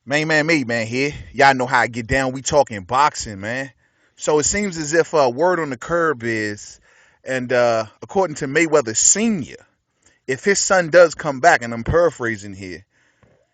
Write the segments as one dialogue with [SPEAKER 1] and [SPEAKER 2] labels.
[SPEAKER 1] Man here. Y'all know how I get down. We talking boxing, man. So it seems as if word on the curb is, and according to Mayweather Sr., if his son does come back, and I'm paraphrasing here,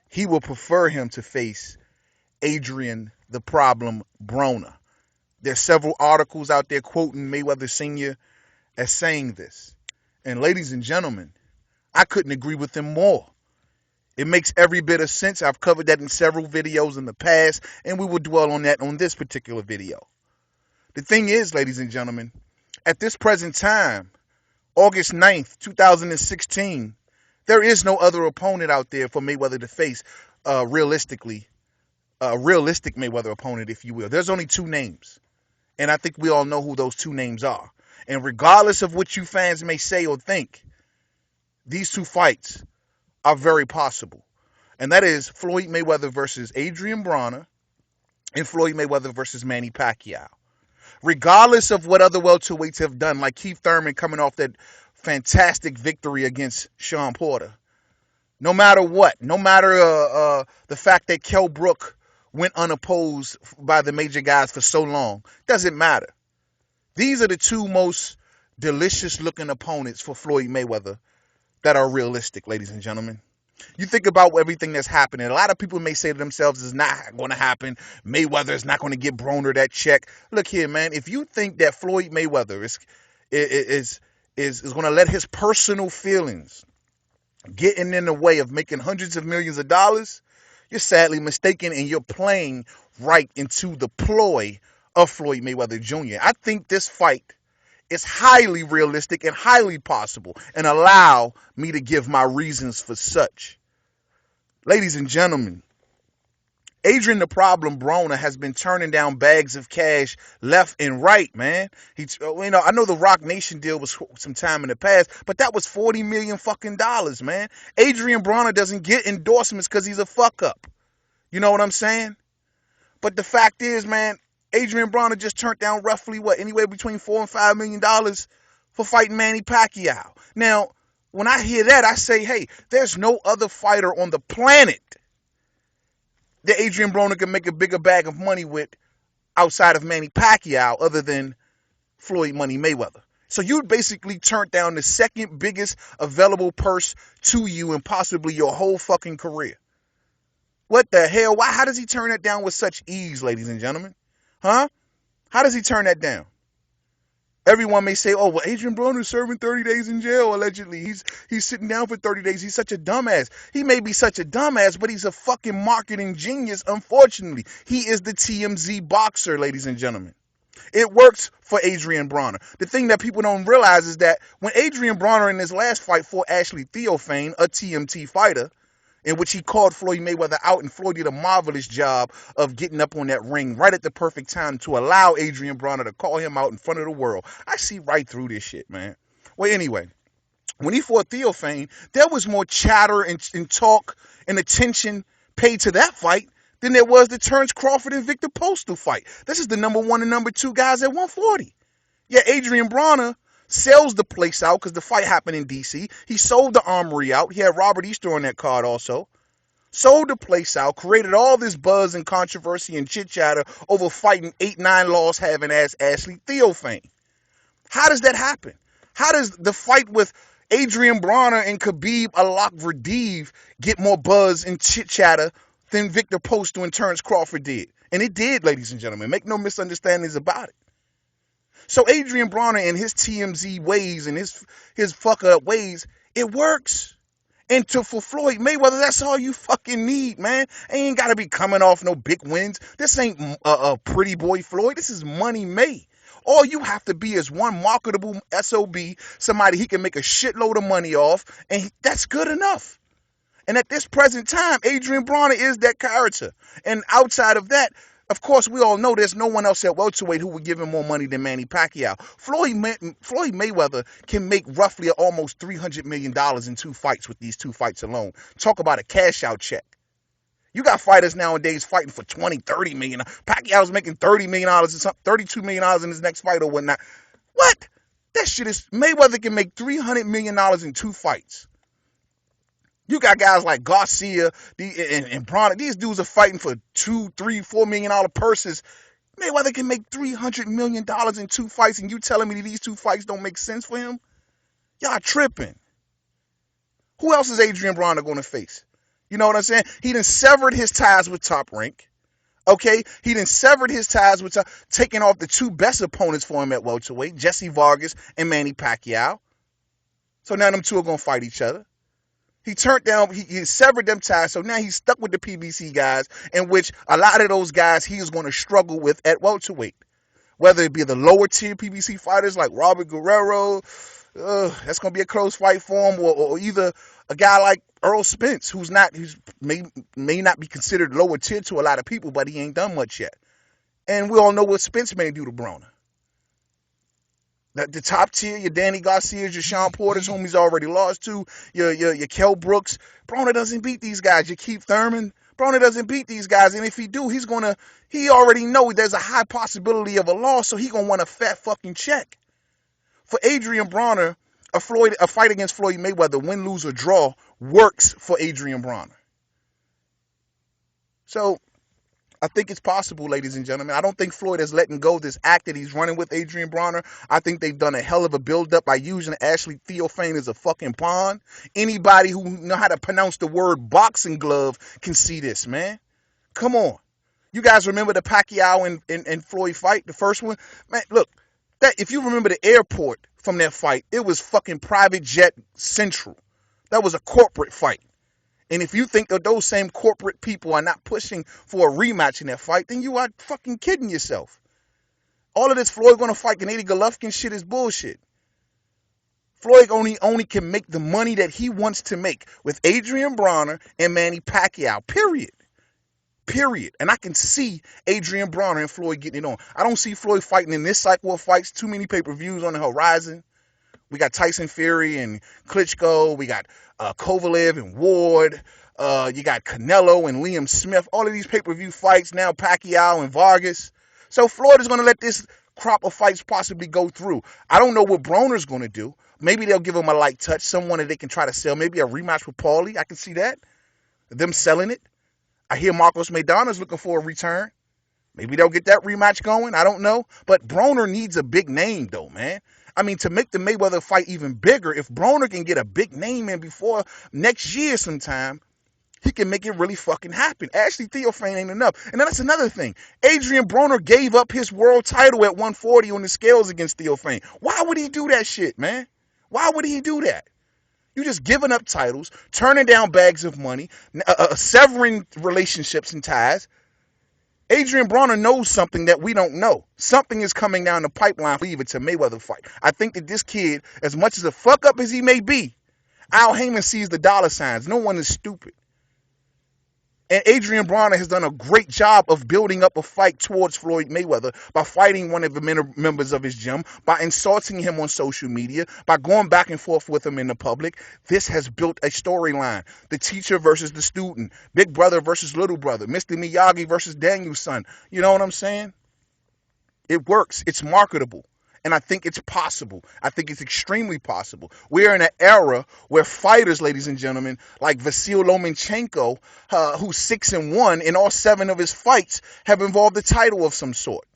[SPEAKER 1] he will prefer him to face Adrian the Problem Broner. There's several articles out there quoting Mayweather Sr. as saying this. And ladies and gentlemen, I couldn't agree with him more. It makes every bit of sense. I've covered that in several videos in the past, and we will dwell on that on this particular video. The thing is, ladies and gentlemen, at this present time, August 9th, 2016, there is no other opponent out there for Mayweather to face realistically, a realistic Mayweather opponent, if you will. There's only two names, and I think we all know who those two names are. And regardless of what you fans may say or think, these two fights are very possible. And that is Floyd Mayweather versus Adrian Broner and Floyd Mayweather versus Manny Pacquiao. Regardless of what other welterweights have done, like Keith Thurman coming off that fantastic victory against Sean Porter, no matter what, no matter the fact that Kell Brook went unopposed by the major guys for so long, doesn't matter. These are the two most delicious looking opponents for Floyd Mayweather that are realistic, ladies and gentlemen. You think about everything that's happening. A lot of people may say to themselves, it's not going to happen. Mayweather is not going to get Broner that check. Look here, man. If you think that Floyd Mayweather is going to let his personal feelings get in the way of making hundreds of millions of dollars, you're sadly mistaken, and you're playing right into the ploy of Floyd Mayweather Jr. I think this fight is highly realistic and highly possible, and allow me to give my reasons for such. Ladies and gentlemen, Adrian the Problem Broner has been turning down bags of cash left and right, man. I know the Rock Nation deal was some time in the past, but that was $40 million fucking dollars, man. Adrian Broner doesn't get endorsements because he's a fuck up. You know what I'm saying? But the fact is, man, Adrian Broner just turned down roughly anywhere between $4 and $5 million for fighting Manny Pacquiao. Now, when I hear that, I say, hey, there's no other fighter on the planet that Adrian Broner can make a bigger bag of money with outside of Manny Pacquiao other than Floyd Money Mayweather. So you basically turned down the second biggest available purse to you in possibly your whole fucking career. What the hell? How does he turn that down with such ease, ladies and gentlemen? Huh? How does he turn that down? Everyone may say, oh, well, Adrian Broner is serving 30 days in jail, allegedly. He's sitting down for 30 days. He's such a dumbass. He may be such a dumbass, but he's a fucking marketing genius, unfortunately. He is the TMZ boxer, ladies and gentlemen. It works for Adrian Broner. The thing that people don't realize is that when Adrian Broner in his last fight fought Ashley Theophane, a TMT fighter, in which he called Floyd Mayweather out, and Floyd did a marvelous job of getting up on that ring right at the perfect time to allow Adrian Broner to call him out in front of the world. I see right through this shit, man. Well, anyway, when he fought Theophane, there was more chatter and talk and attention paid to that fight than there was the Terence Crawford and Victor Postal fight. This is the number one and number two guys at 140. Yeah, Adrian Broner sells the place out because the fight happened in D.C. He sold the Armory out. He had Robert Easter on that card also. Sold the place out, created all this buzz and controversy and chit-chatter over fighting 8-9 loss having ass Ashley Theophane. How does that happen? How does the fight with Adrian Broner and Khabib Alakverdiyev get more buzz and chit-chatter than Victor Postal and Terence Crawford did? And it did, ladies and gentlemen. Make no misunderstandings about it. So Adrian Broner and his TMZ ways and his fuck up ways, it works. And for Floyd Mayweather, that's all you fucking need, man. Ain't got to be coming off no big wins. This ain't a pretty boy Floyd. This is money made. All you have to be is one marketable SOB, somebody he can make a shitload of money off, and that's good enough. And at this present time, Adrian Broner is that character. And outside of that, of course, we all know there's no one else at welterweight who would give him more money than Manny Pacquiao. Floyd Mayweather can make roughly almost $300 million in two fights with these two fights alone. Talk about a cash out check. You got fighters nowadays fighting for 20, 30 million. Pacquiao's making $30 million or something, $32 million in his next fight or whatnot. What? That shit is, Mayweather can make $300 million in two fights. You got guys like Garcia and Bronner. These dudes are fighting for $2, $3, $4 million purses. Mayweather can make $300 million in 2 fights, and you telling me that these 2 fights don't make sense for him? Y'all tripping. Who else is Adrian Bronner going to face? You know what I'm saying? He done severed his ties with Top Rank. Okay, he done severed his ties with taking off the two best opponents for him at welterweight, Jesse Vargas and Manny Pacquiao. So now them two are gonna fight each other. He turned down, he severed them ties, so now he's stuck with the PBC guys, in which a lot of those guys he is going to struggle with at welterweight. Whether it be the lower tier PBC fighters like Robert Guerrero, that's going to be a close fight for him, or either a guy like Earl Spence, who's may not be considered lower tier to a lot of people, but he ain't done much yet. And we all know what Spence may do to Broner. The top tier, your Danny Garcias, your Sean Porters, whom he's already lost to, your Kell Brooks. Broner doesn't beat these guys. Your Keith Thurman. Broner doesn't beat these guys, and if he do, he already know there's a high possibility of a loss, so he gonna want a fat fucking check. For Adrian Broner, a fight against Floyd Mayweather, win, lose, or draw, works for Adrian Broner. So I think it's possible, ladies and gentlemen. I don't think Floyd is letting go of this act that he's running with Adrian Broner. I think they've done a hell of a build-up by using Ashley Theophane as a fucking pawn. Anybody who know how to pronounce the word boxing glove can see this, man. Come on. You guys remember the Pacquiao and Floyd fight, the first one? Man, look, if you remember the airport from that fight, it was fucking private jet central. That was a corporate fight. And if you think that those same corporate people are not pushing for a rematch in that fight, then you are fucking kidding yourself. All of this Floyd gonna fight Gennady Golovkin shit is bullshit. Floyd only can make the money that he wants to make with Adrian Broner and Manny Pacquiao. Period. And I can see Adrian Broner and Floyd getting it on. I don't see Floyd fighting in this cycle of fights. Too many pay-per-views on the horizon. We got Tyson Fury and Klitschko. We got Kovalev and Ward. You got Canelo and Liam Smith. All of these pay-per-view fights now, Pacquiao and Vargas. So Floyd is going to let this crop of fights possibly go through. I don't know what Broner's going to do. Maybe they'll give him a light touch, someone that they can try to sell. Maybe a rematch with Paulie. I can see that. Them selling it. I hear Marcos Maidana's looking for a return. Maybe they'll get that rematch going. I don't know. But Broner needs a big name, though, man. I mean, to make the Mayweather fight even bigger, if Broner can get a big name in before next year sometime, he can make it really fucking happen. Ashley Theophane ain't enough. And that's another thing. Adrian Broner gave up his world title at 140 on the scales against Theophane. Why would he do that shit, man? Why would he do that? You just giving up titles, turning down bags of money, severing relationships and ties. Adrian Broner knows something that we don't know. Something is coming down the pipeline for even to Mayweather fight. I think that this kid, as much as a fuck up as he may be, Al Heyman sees the dollar signs. No one is stupid. And Adrian Broner has done a great job of building up a fight towards Floyd Mayweather by fighting one of the members of his gym, by insulting him on social media, by going back and forth with him in the public. This has built a storyline. The teacher versus the student, big brother versus little brother, Mr. Miyagi versus Danielson. You know what I'm saying? It works. It's marketable. And I think it's possible. I think it's extremely possible. We're in an era where fighters, ladies and gentlemen, like Vasyl Lomachenko, who's 6-1, in all 7 of his fights have involved a title of some sort.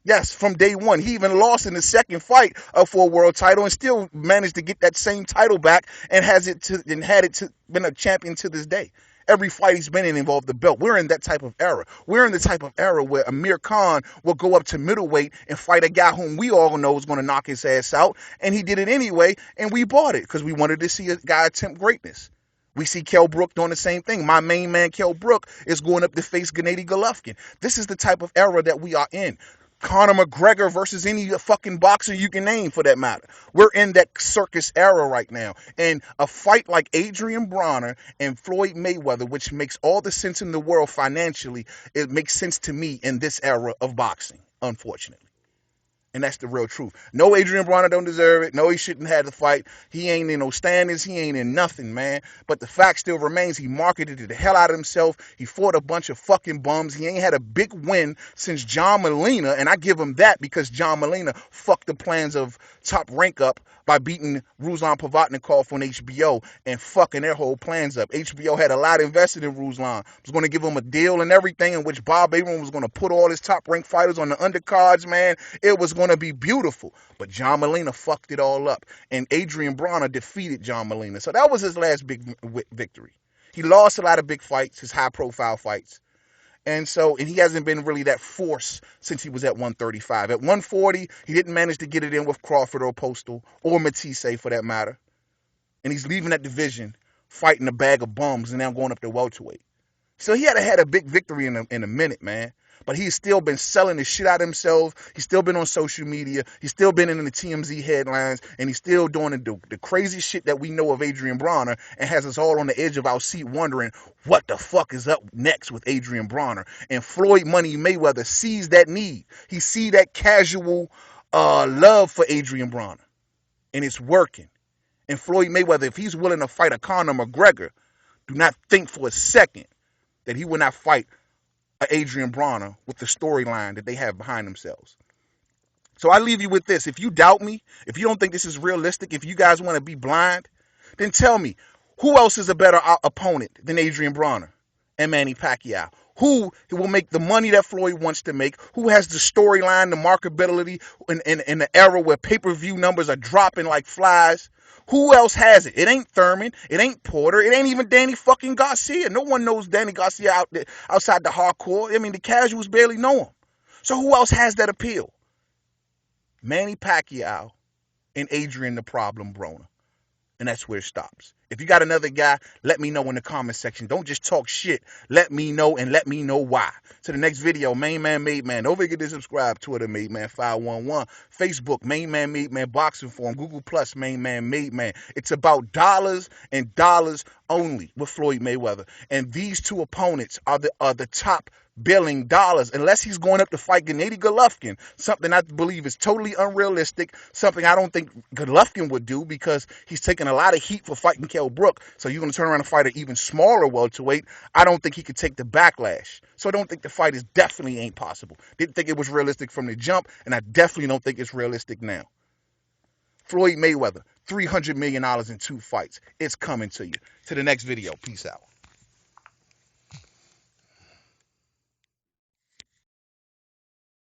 [SPEAKER 1] Yes, from day one. He even lost in the second fight for a world title and still managed to get that same title back and been a champion to this day. Every fight he's been in involved the belt. We're in that type of era. We're in the type of era where Amir Khan will go up to middleweight and fight a guy whom we all know is going to knock his ass out. And he did it anyway, and we bought it because we wanted to see a guy attempt greatness. We see Kell Brook doing the same thing. My main man, Kell Brook, is going up to face Gennady Golovkin. This is the type of era that we are in. Conor McGregor versus any fucking boxer you can name, for that matter. We're in that circus era right now. And a fight like Adrian Broner and Floyd Mayweather, which makes all the sense in the world financially, it makes sense to me in this era of boxing, unfortunately. And that's the real truth. No, Adrian Broner don't deserve it. No, he shouldn't have the fight. He ain't in no standings. He ain't in nothing, man. But the fact still remains, he marketed the hell out of himself. He fought a bunch of fucking bums. He ain't had a big win since John Molina, and I give him that because John Molina fucked the plans of Top Rank up by beating Ruslan Pavatnikov on HBO and fucking their whole plans up. HBO had a lot invested in Ruslan. Was going to give him a deal and everything in which Bob Arum was going to put all his Top Rank fighters on the undercards, man. It was going to be beautiful. But John Molina fucked it all up. And Adrian Broner defeated John Molina. So that was his last big victory. He lost a lot of big fights, his high-profile fights. And he hasn't been really that force since he was at 135. At 140, he didn't manage to get it in with Crawford or Postal or Matisse for that matter. And he's leaving that division, fighting a bag of bums, and now going up to welterweight. So he had a big victory in a minute, man. But he's still been selling the shit out of himself. He's still been on social media. He's still been in the TMZ headlines. And he's still doing the crazy shit that we know of Adrian Broner and has us all on the edge of our seat wondering what the fuck is up next with Adrian Broner. And Floyd Money Mayweather sees that need. He sees that casual love for Adrian Broner. And it's working. And Floyd Mayweather, if he's willing to fight a Conor McGregor, do not think for a second that he will not fight Adrian Broner with the storyline that they have behind themselves. So I leave you with this. If you doubt me, if you don't think this is realistic, if you guys want to be blind, then tell me, who else is a better opponent than Adrian Broner and Manny Pacquiao? Who will make the money that Floyd wants to make? Who has the storyline, the marketability in the era where pay-per-view numbers are dropping like flies? Who else has it? It ain't Thurman. It ain't Porter. It ain't even Danny fucking Garcia. No one knows Danny Garcia out there, outside the hardcore. I mean, the casuals barely know him. So who else has that appeal? Manny Pacquiao and Adrian the Problem Broner. And that's where it stops. If you got another guy, let me know in the comment section. Don't just talk shit. Let me know and let me know why. To the next video, Main Man Made Man. Don't forget to subscribe. Twitter, Made Man 511. Facebook, Main Man Made Man Boxing Forum. Google Plus, Main Man Made Man. It's about dollars and dollars only with Floyd Mayweather. And these two opponents are the top billing dollars, unless he's going up to fight Gennady Golovkin, something I believe is totally unrealistic, something I don't think Golovkin would do because he's taking a lot of heat for fighting Kell Brook. So you're going to turn around and fight an even smaller welterweight. I don't think he could take the backlash. So I don't think the fight is definitely ain't possible. Didn't think it was realistic from the jump, and I definitely don't think it's realistic now. Floyd Mayweather, $300 million in 2 fights. It's coming to you. To the next video. Peace out.